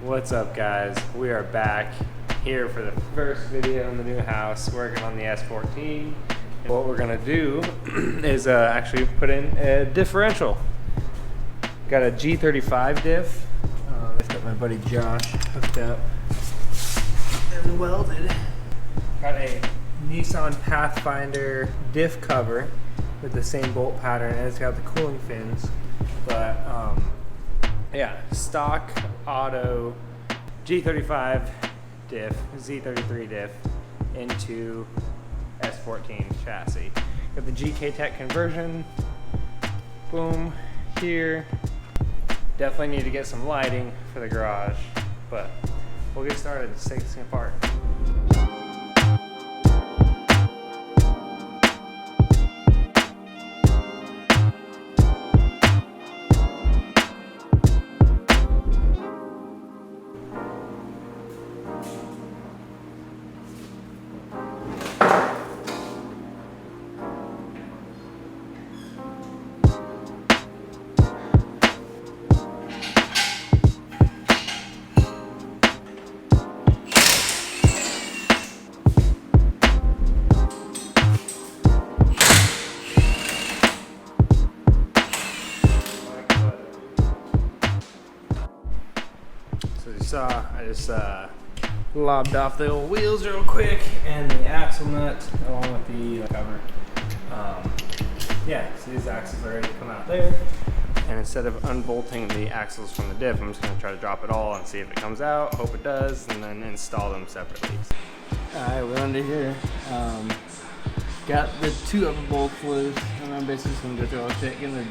What's up, guys? We are back here for the first video in the new house, working on the S14. And what we're gonna do is actually put in a differential. Got a G35 diff. Got my buddy Josh hooked up and welded. Got a Nissan Pathfinder diff cover with the same bolt pattern, and it's got the cooling fins. But yeah, stock auto G35 diff, Z33 diff into S14 chassis. Got the GK Tech conversion. Boom, here. Definitely need to get some lighting for the garage, but we'll get started. Let's take this thing apart. I just lobbed off the old wheels real quick and the axle nut along with the cover. Yeah, so these axles are ready to come out there. And instead of unbolting the axles from the diff, I'm just going to try to drop it all and see if it comes out, hope it does, and then install them separately. Alright, we're under here. Got the two upper bolts loose, and I'm basically just going to go through all the shit, getting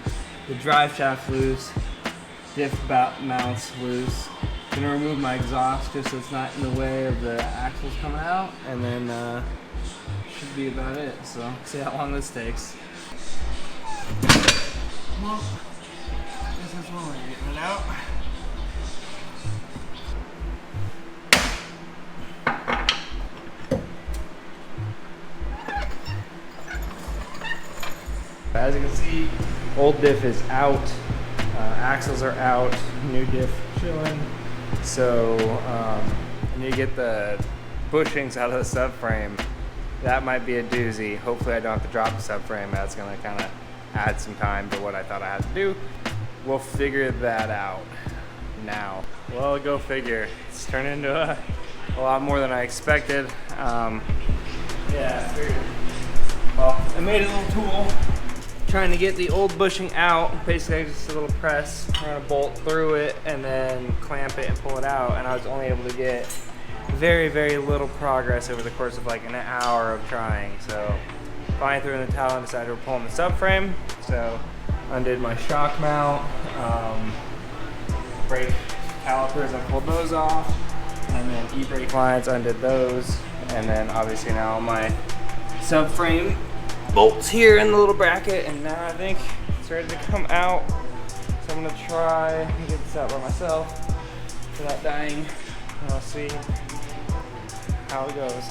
the drive shaft loose, diff mounts loose. Gonna remove my exhaust just so it's not in the way of the axles coming out, and then should be about it. So see how long this takes. Well, this is one way of getting it out. As you can see, old diff is out, axles are out, new diff chilling. So I need to get the bushings out of the subframe. That might be a doozy. Hopefully I don't have to drop the subframe. That's going to kind of add some time to what I thought I had to do. We'll figure that out now. Well, go figure. It's turned into a lot more than I expected. Yeah, I figured. Well, I made a little tool. Trying to get the old bushing out, basically just a little press, run a bolt through it, and then clamp it and pull it out. And I was only able to get very, very little progress over the course of like an hour of trying. So finally threw in the towel and decided we're pulling the subframe. So undid my shock mount, brake calipers, I pulled those off, and then e-brake lines, undid those, and then obviously now my subframe bolts here in the little bracket, and now I think it's ready to come out. So I'm gonna try and get this out by myself without dying, and I'll see how it goes.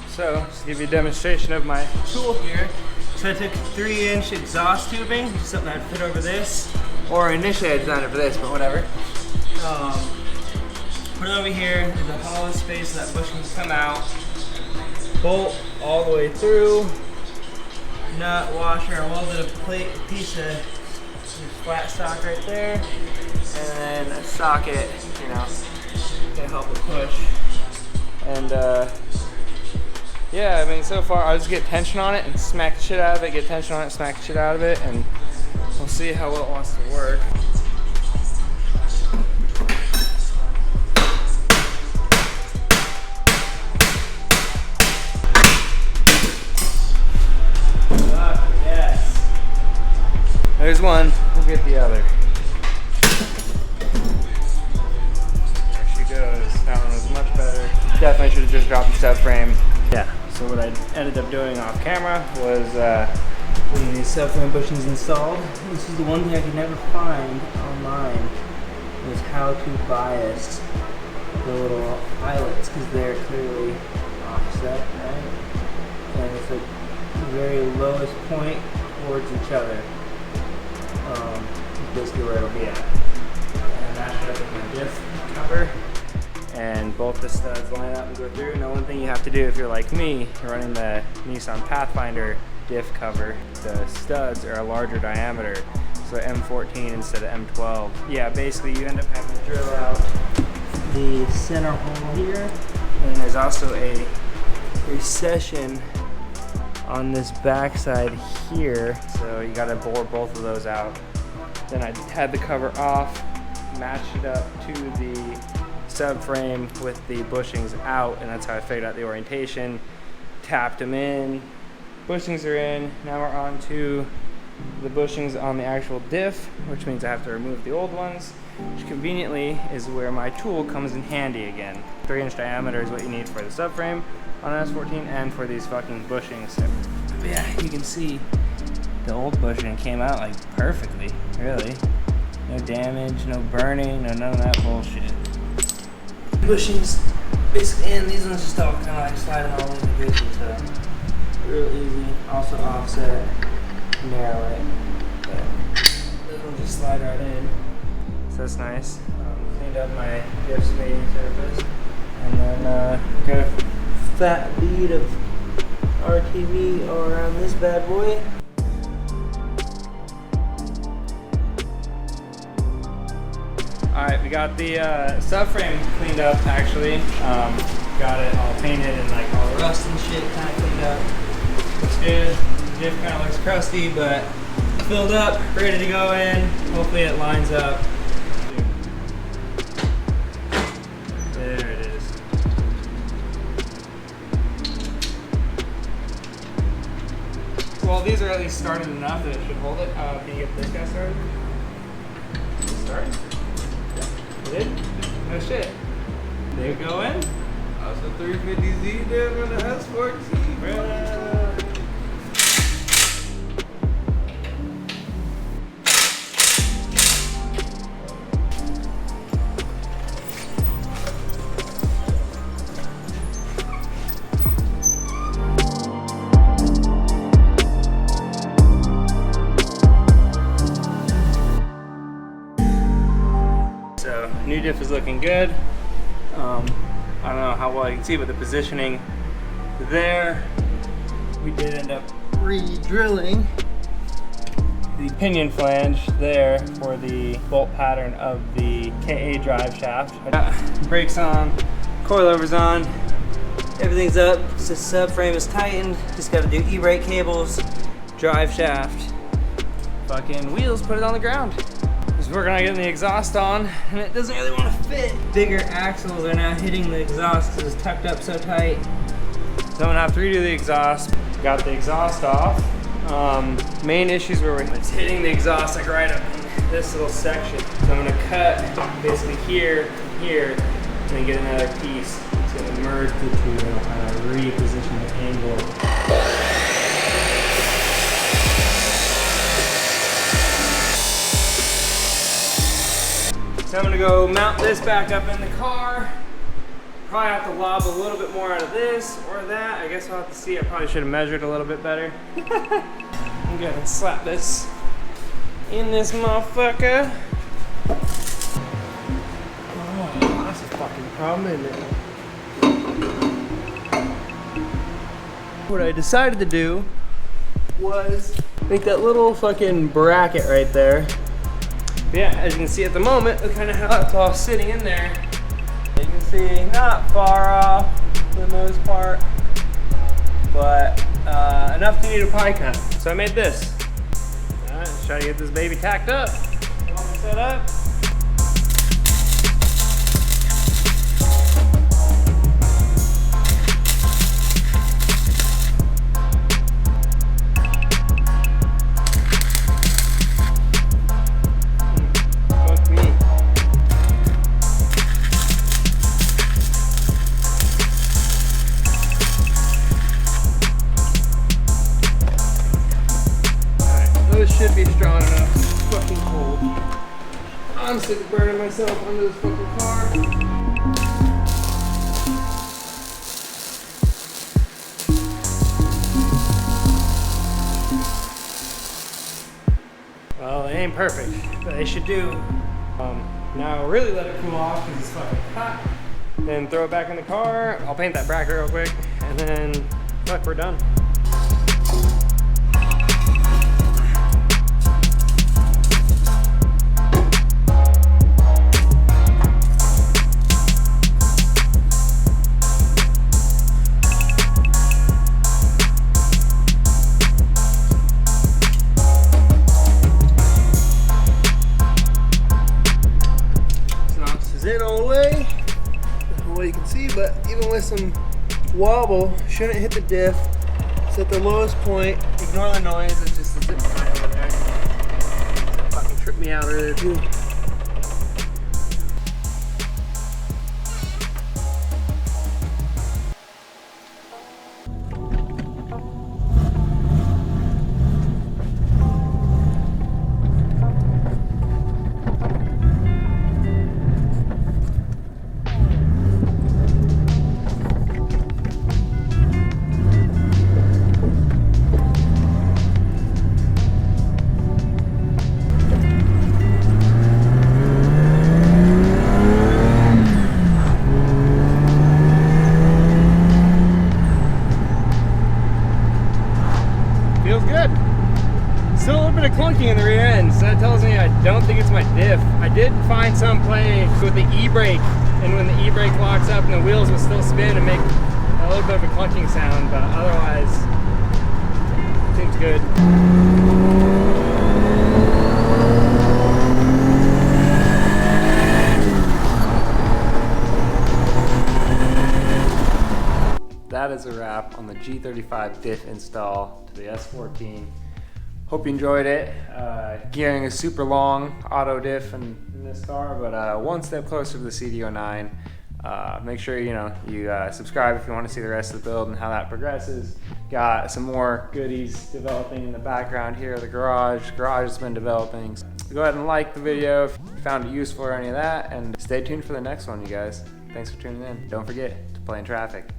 So, just to give you a demonstration of my tool here. So I took 3-inch exhaust tubing, something I'd fit over this, or initially I designed it for this, but whatever. Put it over here in the hollow space so that bushing can come out. Bolt all the way through. Nut, washer, I welded a piece of flat stock right there, and then a socket, you know, to help it push. And yeah, I mean, so far I'll just get tension on it and smack the shit out of it, get tension on it, smack the shit out of it, and we'll see how well it wants to work. Yes. There's one, we'll get the other. There she goes. That one was much better. Definitely should have just dropped the subframe. Yeah. So what I ended up doing off camera was getting these subframe bushings installed. This is the one thing I could never find online, was how to bias the little eyelets because they're clearly offset, right? And it's like the very lowest point towards each other. Is basically where it'll be at. And match it up with my diff cover. And both the studs line up and go through. Now one thing you have to do if you're like me, you're running the Nissan Pathfinder diff cover, the studs are a larger diameter, so M14 instead of M12. Yeah, basically you end up having to drill out the center hole here, and there's also a recession on this backside here, so you gotta bore both of those out. Then I had the cover off, matched it up to the subframe with the bushings out, and that's how I figured out the orientation. Tapped them in, bushings are in. Now we're on to the bushings on the actual diff, which means I have to remove the old ones, which conveniently is where my tool comes in handy again. 3-inch diameter is what you need for the subframe on an S14 and for these fucking bushings. But yeah, you can see the old bushing came out like perfectly, really. No damage, no burning, no none of that bullshit. Bushings basically in, these ones just all kind of like sliding all over the good, so real easy. Also offset, narrow it, but this one just slide right in. So that's nice. Cleaned up my diff mating surface, and then got a fat bead of RTV all around this bad boy. Alright, we got the subframe cleaned up actually. Got it all painted and like all the rust and shit kind of cleaned up. Looks good. Diff kind of looks crusty, but filled up, ready to go in. Hopefully it lines up. There it is. Well, these are at least started enough that it should hold it. Can you get this guy started? Start? Did? No shit. They go in. That's a 350Z there with the S14. So new diff is looking good. I don't know how well you can see, but the positioning there, we did end up re-drilling the pinion flange there for the bolt pattern of the KA drive shaft. Brakes on, coilovers on, everything's up. The subframe is tightened. Just got to do e-brake cables, drive shaft, fucking wheels, put it on the ground. Just working on getting the exhaust on, and it doesn't really want to fit. Bigger axles are now hitting the exhaust because it's tucked up so tight. So I'm gonna have to redo the exhaust. Got the exhaust off. Main issues were it's hitting the exhaust like right up in this little section. So I'm gonna cut basically here, here, and then get another piece. It's gonna merge the two and I'll kind of reposition the angle. So I'm gonna go mount this back up in the car. Probably have to lob a little bit more out of this or that. I guess I'll have to see. I probably should have measured a little bit better. I'm gonna slap this in this motherfucker. Oh, that's a fucking problem, isn't it? What I decided to do was make that little fucking bracket right there. But yeah, as you can see at the moment, look kind of how it's all sitting in there. You can see not far off for the most part, but enough to need a pie cut. So I made this. All right, let's try to get this baby tacked up. All set up. Should be strong enough. It's fucking cold. I'm sick of burning myself under this fucking car. ain't perfect, but they should do. Now really let it cool off because it's fucking hot. Then throw it back in the car. I'll paint that bracket real quick, and then fuck, we're done. In all the way, well you can see, but even with some wobble, shouldn't hit the diff. It's at the lowest point. Ignore the noise, it's just a zip line over there. Fucking tripped me out earlier too. Feels good. Still a little bit of clunking in the rear end, so that tells me I don't think it's my diff. I did find some play with the e-brake, and when the e-brake locks up and the wheels will still spin and make a little bit of a clunking sound, but otherwise, seems good. That is a wrap on the G35 diff install to the S14. Hope you enjoyed it. Gearing is super long, auto diff in this car, but one step closer to the CD09. Make sure you subscribe if you want to see the rest of the build and how that progresses. Got some more goodies developing in the background here. The garage has been developing. So go ahead and like the video if you found it useful or any of that, and stay tuned for the next one, you guys. Thanks for tuning in. Don't forget to play in traffic.